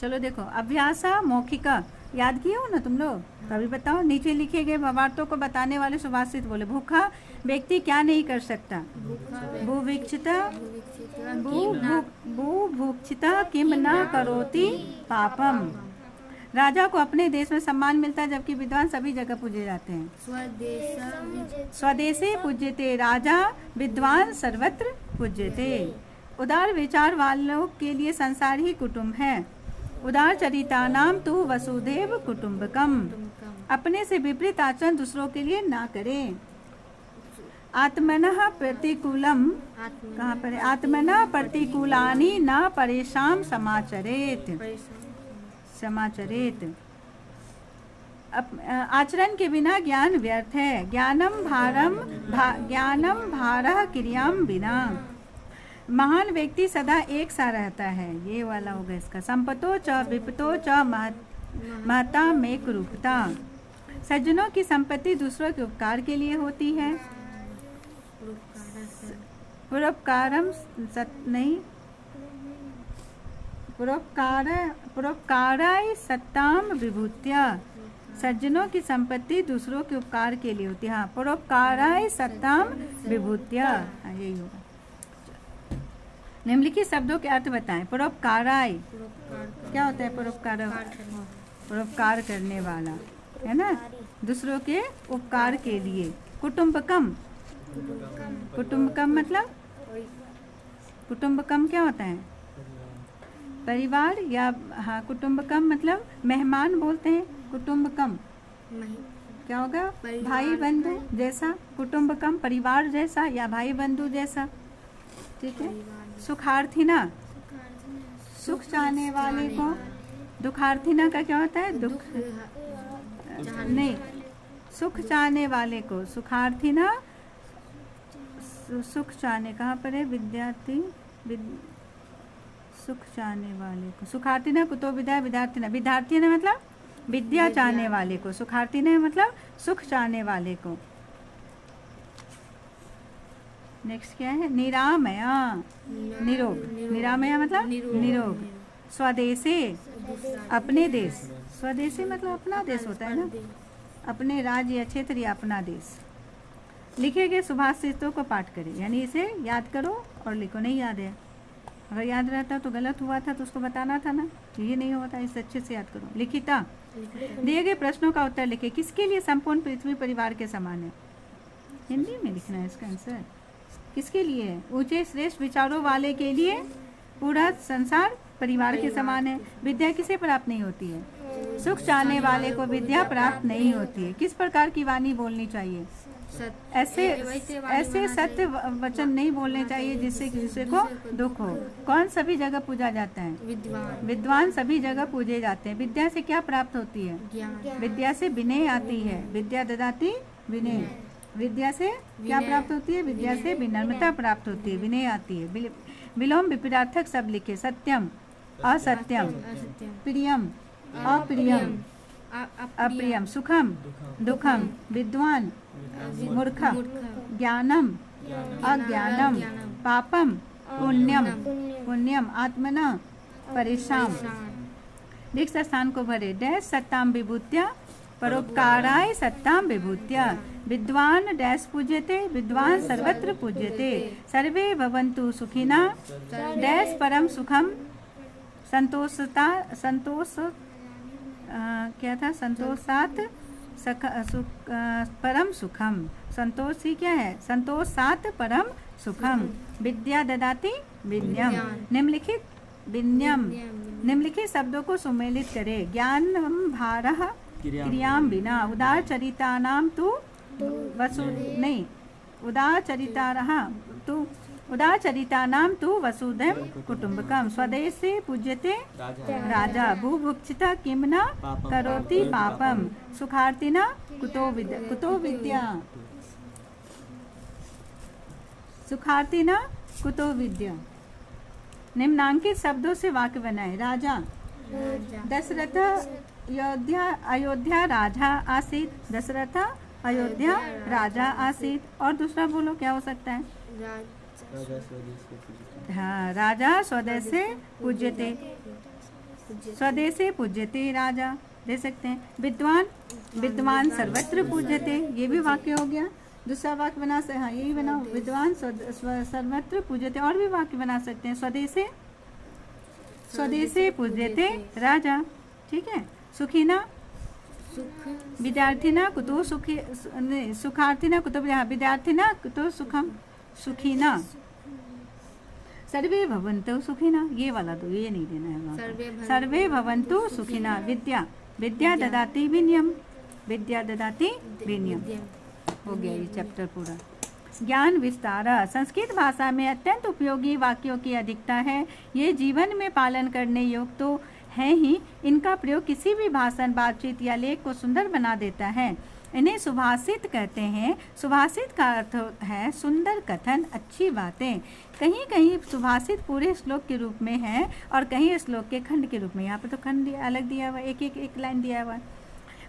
चलो देखो, अभ्यासा मौखिका याद किए हो ना तुम लोग? कभी बताओ, नीचे लिखे गए भावार्थों को बताने वाले सुभाषित बोले। भूखा व्यक्ति क्या नहीं कर सकता? भूभिक्षिता भूभुक्षिता किम न करोति पापम। राजा को अपने देश में सम्मान मिलता है, जबकि विद्वान सभी जगह पूजे जाते हैं। स्वदेशे पूज्यते राजा, विद्वान सर्वत्र पूज्यते। उदार विचार वालों के लिए संसार ही कुटुंब है। उदार चरिता नाम तु वसुधैव कुटुंबकम। अपने से विपरीत आचरण दूसरों के लिए ना करें। आत्मनः प्रतिकूलम, कहाँ पर है? आत्मनः प्रतिकूलानि न परेशान समाचरेत। आचरण के बिना ज्ञान व्यर्थ है। ज्ञानम भारः क्रियाम बिना। महान व्यक्ति सदा एक सा रहता है। ये वाला होगा इसका। संपतो च विपतो च महता में कुरूपता। सज्जनों की संपत्ति दूसरों के उपकार के लिए होती है। परोपकाराय सत्ताम विभूत्या। सज्जनों की संपत्ति दूसरों के उपकार के लिए होती है। हाँ, परोपकाराय सत्ताम विभूत्या, हाँ यही होगा। निम्नलिखित शब्दों के अर्थ बताएं। परोपकाराय क्या होता है? परोपकार करने वाला, है ना, दूसरों के उपकार के लिए। कुटुंबकम मतलब, कुटुंबकम क्या होता है? परिवार, या हाँ, कुटुंबकम मतलब मेहमान बोलते हैं। कुटुंबकम क्या होगा? भाई बंधु जैसा। कुटुंबकम परिवार जैसा या भाई बंधु जैसा, ठीक है। सुखार्थिना, सुख चाहने वाले को। दुखार्थिना का क्या होता है? दुख नहीं, सुख चाहने वाले को। सुखार्थिना, सुख चाहने, कहाँ पर है? विद्यार्थी, सुख चाहने वाले को। सुखार्थिना कुतो विद्या विद्यार्थिना। विद्यार्थी ने मतलब विद्या चाहने वाले को। सुखार्थी ने मतलब सुख चाहने वाले को। नेक्स्ट क्या है? निरामया, निरोग। निरामया मतलब निरोग। स्वदेशे, अपने देश। स्वदेशे मतलब अपना देश होता है ना, अपने राज्य या क्षेत्र या अपना देश। लिखे गए सुभाषितों को पाठ करें, यानी इसे याद करो और लिखो। नहीं याद है, अगर याद रहता तो गलत हुआ था तो उसको बताना था ना, ये नहीं होता। इसे अच्छे से याद करो। लिखिता, दिए गए प्रश्नों का उत्तर लिखे। किसके लिए संपूर्ण पृथ्वी परिवार के समान है? हिंदी में लिखना है इसका आंसर। किसके लिए है? ऊंचे श्रेष्ठ विचारों वाले के लिए पूरा संसार परिवार के समान है। विद्या किसे प्राप्त नहीं होती है? सुख चाहने वाले को विद्या प्राप्त नहीं होती है। किस प्रकार की वाणी बोलनी चाहिए? ऐसे सत्य वचन नहीं बोलने चाहिए जिससे किसी को दुख हो। कौन सभी जगह पूजा जाता है? विद्वान सभी जगह पूजे जाते हैं। विद्या से क्या प्राप्त होती है? विद्या से विनय आती है। विद्या ददाति विनय। विद्या से क्या प्राप्त होती है? विद्या से विनम्रता प्राप्त होती है, विनय आती है। विलोम विपरीतार्थक शब्द लिखे। सत्यम, असत्यम। प्रियम, अप्रियम, अप्रियम। सुखम, दुखम। विद्वान, मूर्ख। ज्ञानम, अज्ञानम। पापम, पुण्यम, पुण्यम। आत्मना, परेशान। रिक्त स्थान को भरे। डैश सत्ताम विभूत्या, परोपकाराय सत्ताम विभूत्या। विद्वान डैश पूज्यते, विद्वान सर्वत्र पूज्यते। सर्वे भवन्तु सुखिना, डैश परम सुखम। क्या था? संतोषात परम सुखम। संतोष ही क्या है? संतोषात परम सुखम। विद्या ददाति विनयम। निम्नलिखित शब्दों को सुमेलित करें। ज्ञानम भारः क्रियाम बिना। उदार चरितानाम तु उदार चरितानाम तु वसुधैव कुटुंबकम। स्वदेशे पूज्यते राजा, भूभुक्षिता किम न करोति पापम। सुखार्थिना कुतो विद्या। सुखार्थिना कुतो विद्या। निम्नांकित शब्दों से वाक्य बनाए। राजा, दशरथ अयोध्या राजा आसीत। दशरथ अयोध्या राजा आसीत। और दूसरा बोलो, क्या हो सकता है? हाँ, राजा स्वदेश से पूज्यते। स्वदेशे पूज्यते राजा, दे सकते हैं। विद्वान, विद्वान सर्वत्र पूज्यते, ये भी वाक्य हो गया। दूसरा वाक्य बना सकते, हाँ यही बनाओ, विद्वान सर्वत्र पूज्यते। और भी वाक्य बना सकते हैं, स्वदेशे, स्वदेशे पूज्यते राजा, ठीक है। सुखिना, विद्यार्थिना कुतो सुखी, सुखार्थिना कुतो, विद्यार्थिना कुतो सुखम, सुखिना। सर्वे भवन्तु सुखिना, ये वाला तो ये नहीं देना है। सर्वे भवन्तु सुखिना। विद्या, विद्या ददाति विनयम, विद्या ददाति विनयम, हो गया ये चैप्टर पूरा। ज्ञान विस्तार, संस्कृत भाषा में अत्यंत उपयोगी वाक्यों की अधिकता है। ये जीवन में पालन करने योग्य तो है ही, इनका प्रयोग किसी भी भाषण, बातचीत या लेख को सुंदर बना देता है। इन्हें सुभाषित कहते हैं। सुभाषित का अर्थ है सुंदर कथन, अच्छी बातें। कहीं कहीं सुभाषित पूरे श्लोक के रूप में है और कहीं श्लोक के खंड के रूप में। यहाँ पर तो खंड अलग दिया हुआ है, एक लाइन दिया हुआ है।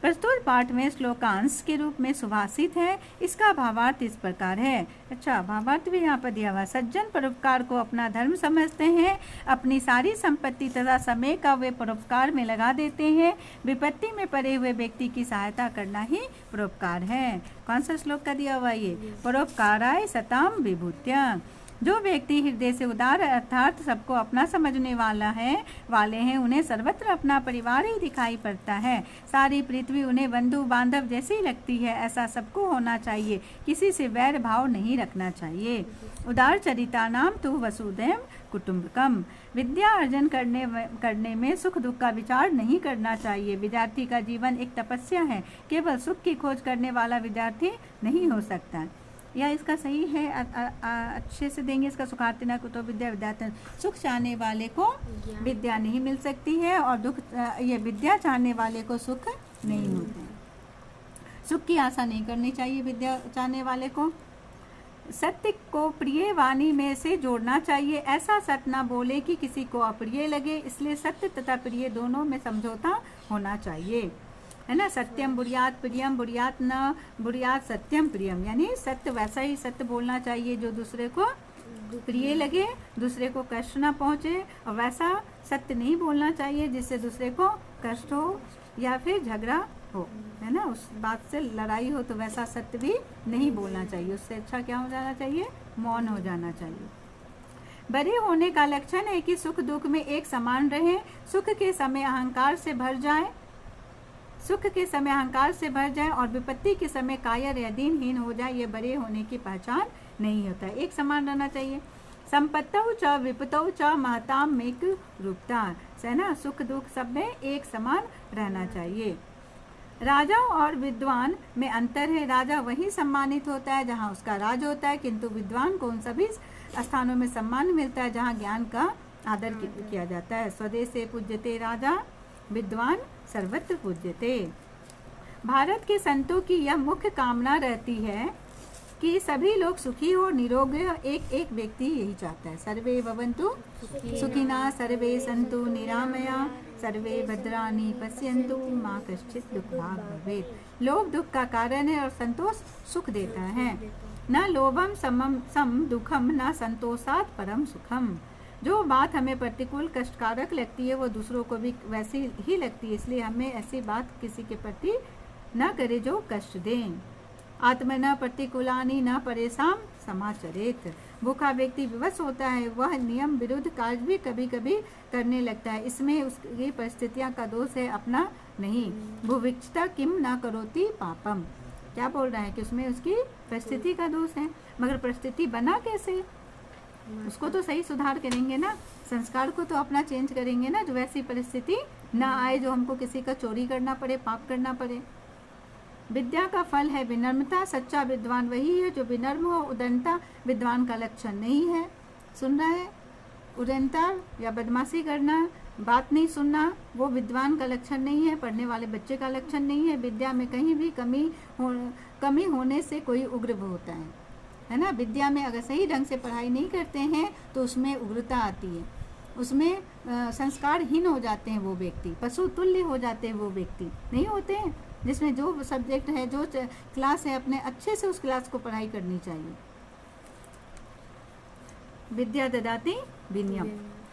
प्रस्तुत पाठ में श्लोकांश के रूप में सुभाषित है। इसका भावार्थ इस प्रकार है। अच्छा, भावार्थ भी यहाँ पर दिया हुआ है। सज्जन परोपकार को अपना धर्म समझते हैं, अपनी सारी संपत्ति तथा समय का वे परोपकार में लगा देते हैं। विपत्ति में पड़े हुए व्यक्ति की सहायता करना ही परोपकार है। कौन सा श्लोक का दिया हुआ ये? परोपकाराय सताम विभूत्या। जो व्यक्ति हृदय से उदार अर्थात सबको अपना समझने वाले हैं, उन्हें सर्वत्र अपना परिवार ही दिखाई पड़ता है। सारी पृथ्वी उन्हें बंधु बांधव जैसी लगती है। ऐसा सबको होना चाहिए, किसी से वैर भाव नहीं रखना चाहिए। उदार चरिता नाम तु वसुधैव कुटुंबकम। विद्या अर्जन करने में सुख दुख का विचार नहीं करना चाहिए। विद्यार्थी का जीवन एक तपस्या है। केवल सुख की खोज करने वाला विद्यार्थी नहीं हो सकता। या इसका सही है, अच्छे से देंगे इसका। सुखार्थिना कुतो विद्या, विद्यार्थी सुख चाहने वाले को विद्या नहीं मिल सकती है और दुख, ये विद्या चाहने वाले को सुख नहीं होते हैं। सुख की आशा नहीं करनी चाहिए विद्या चाहने वाले को। सत्य को प्रिय वाणी में से जोड़ना चाहिए। ऐसा सत्य ना बोले कि किसी को अप्रिय लगे, इसलिए सत्य तथा प्रिय दोनों में समझौता होना चाहिए, है ना। सत्यम बुरियात प्रियम, बुरियात न बुरियात सत्यम प्रियम, यानी सत्य वैसा ही सत्य बोलना चाहिए जो दूसरे को प्रिय लगे, दूसरे को कष्ट ना पहुँचे, और वैसा सत्य नहीं बोलना चाहिए जिससे दूसरे को कष्ट हो या फिर झगड़ा हो, है ना। उस बात से लड़ाई हो तो वैसा सत्य भी नहीं बोलना चाहिए। उससे अच्छा क्या हो जाना चाहिए? मौन हो जाना चाहिए। बड़े होने का लक्षण है कि सुख दुख में एक समान रहे। सुख के समय अहंकार से भर जाए, सुख के समय अहंकार से भर जाए और विपत्ति के समय कायर या दीनहीन हो जाए, ये बड़े होने की पहचान नहीं होता। एक समान रहना चाहिए। संपत्तौ च विपतौ च महताम मेक रूपता, है ना। सुख दुख सब में एक समान रहना चाहिए। राजा और विद्वान में अंतर है। राजा वही सम्मानित होता है जहाँ उसका राज होता है, किंतु विद्वान को उन सभी स्थानों में सम्मान मिलता है जहाँ ज्ञान का आदर किया जाता है। स्वदेशे पूज्यते राजा, विद्वान सर्वत्र पूज्यते। भारत के संतों की यह मुख्य कामना रहती है कि सभी लोग सुखी हो, निरोगी हो। एक एक व्यक्ति यही चाहता है। सर्वे भवन्तु सुखिना, सर्वे सन्तु निरामया, सर्वे भद्राणि पश्यन्तु, माँ कश्चित् दुःखभाग् भवेत्। लोभ दुख का कारण है और संतोष सुख देता है। न लोभम सम दुखम, न संतोषात् परम सुखम। जो बात हमें प्रतिकूल कष्टकारक लगती है वो दूसरों को भी वैसी ही लगती है, इसलिए हमें ऐसी बात किसी के प्रति न करे जो कष्ट दें। आत्मना प्रतिकूलानि न परेशान समाचरेत। भूखा व्यक्ति विवश होता है, वह नियम विरुद्ध कार्य भी कभी कभी करने लगता है। इसमें उसकी परिस्थितियां का दोष है, अपना नहीं। भुभिक्षता किम न करोति पापम। क्या बोल रहा है कि उसमें उसकी परिस्थिति का दोष है, मगर परिस्थिति बना कैसे? उसको तो सही सुधार करेंगे ना, संस्कार को तो अपना चेंज करेंगे ना, जो वैसी परिस्थिति ना आए जो हमको किसी का चोरी करना पड़े, पाप करना पड़े। विद्या का फल है विनम्रता। सच्चा विद्वान वही है जो विनम्र हो। उदंता विद्वान का लक्षण नहीं है। सुन रहा है? उदंता या बदमाशी करना, बात नहीं सुनना, वो विद्वान का लक्षण नहीं है, पढ़ने वाले बच्चे का लक्षण नहीं है। विद्या में कहीं भी कमी होने से कोई उग्र होता है ना। विद्या में अगर सही ढंग से पढ़ाई नहीं करते हैं तो उसमें उग्रता आती है, उसमें संस्कारहीन हो जाते हैं वो व्यक्ति, पशु तुल्य हो जाते हैं वो व्यक्ति, नहीं होते हैं। जिसमें जो सब्जेक्ट है, जो क्लास है, अपने अच्छे से उस क्लास को पढ़ाई करनी चाहिए। विद्या ददाति विनयम,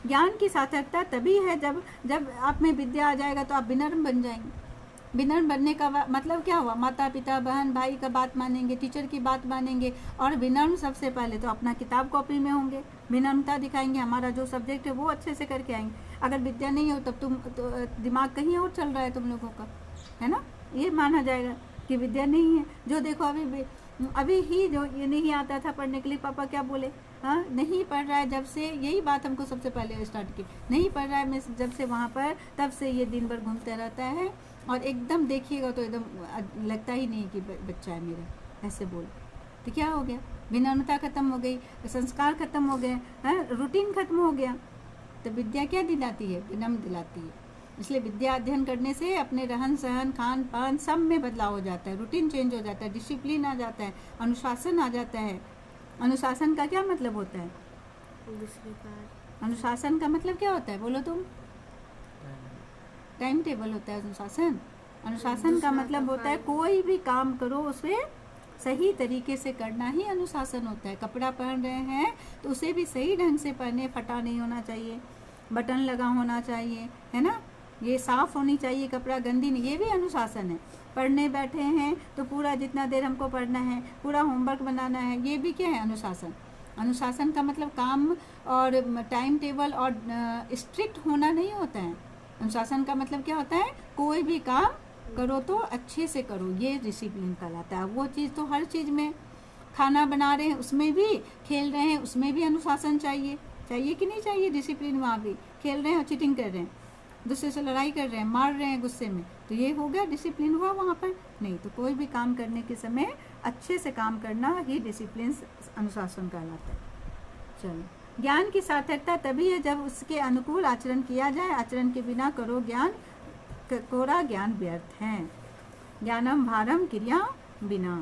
ज्ञान की सार्थकता तभी है जब जब आप में विद्या आ जाएगा तो आप विनम्र बन जाएंगे। विनम्र बनने का मतलब क्या हुआ? माता पिता बहन भाई का बात मानेंगे, टीचर की बात मानेंगे, और विनम्र सबसे पहले तो अपना किताब कॉपी में होंगे, विनम्रता दिखाएंगे, हमारा जो सब्जेक्ट है वो अच्छे से करके आएंगे। अगर विद्या नहीं हो तब तुम तो दिमाग कहीं और चल रहा है तुम लोगों का, है ना, ये माना जाएगा कि विद्या नहीं है। जो देखो अभी ही जो ये नहीं आता था पढ़ने के लिए, पापा क्या बोले, हाँ नहीं पढ़ रहा है जब से, यही बात हमको सबसे पहले स्टार्ट की, नहीं पढ़ रहा है मैं जब से वहाँ पर, तब से ये दिन भर घूमता रहता है, और एकदम देखिएगा तो एकदम लगता ही नहीं कि बच्चा है मेरा, ऐसे बोल। तो क्या हो गया? विनम्रता खत्म हो गई, संस्कार खत्म हो गए, रूटीन खत्म हो गया। तो विद्या क्या दिलाती है? विनम्र दिलाती है। इसलिए विद्या अध्ययन करने से अपने रहन सहन खान पान सब में बदलाव हो जाता है, रूटीन चेंज हो जाता है, डिसिप्लिन आ जाता है, अनुशासन आ जाता है। अनुशासन का क्या मतलब होता है? अनुशासन का मतलब क्या होता है? बोलो तुम। टाइम टेबल होता है अनुशासन। अनुशासन का मतलब होता है कोई भी काम करो उसे सही तरीके से करना ही अनुशासन होता है। कपड़ा पहन रहे हैं तो उसे भी सही ढंग से पहने, फटा नहीं होना चाहिए, बटन लगा होना चाहिए, है ना, ये साफ होनी चाहिए, कपड़ा गंदी नहीं, ये भी अनुशासन है। पढ़ने बैठे हैं तो पूरा जितना देर हमको पढ़ना है, पूरा होमवर्क बनाना है, ये भी क्या है? अनुशासन। अनुशासन का मतलब काम और टाइम टेबल और स्ट्रिक्ट होना नहीं होता है। अनुशासन का मतलब क्या होता है? कोई भी काम करो तो अच्छे से करो, ये डिसिप्लिन कहलाता है। वो चीज़ तो हर चीज़ में, खाना बना रहे हैं उसमें भी, खेल रहे हैं उसमें भी अनुशासन चाहिए, चाहिए कि नहीं चाहिए? डिसिप्लिन वहाँ भी, खेल रहे हैं और चीटिंग कर रहे हैं, दूसरे से लड़ाई कर रहे हैं, मार रहे हैं गुस्से में, तो ये हो गया डिसिप्लिन हुआ वहाँ पर? नहीं। तो कोई भी काम करने के समय अच्छे से काम करना ही डिसिप्लिन, अनुशासन कहलाता है। चलो, ज्ञान की सार्थकता तभी है जब उसके अनुकूल आचरण किया जाए। आचरण के बिना करो ज्ञान, कोरा ज्ञान व्यर्थ है। ज्ञानम भारम क्रिया बिना।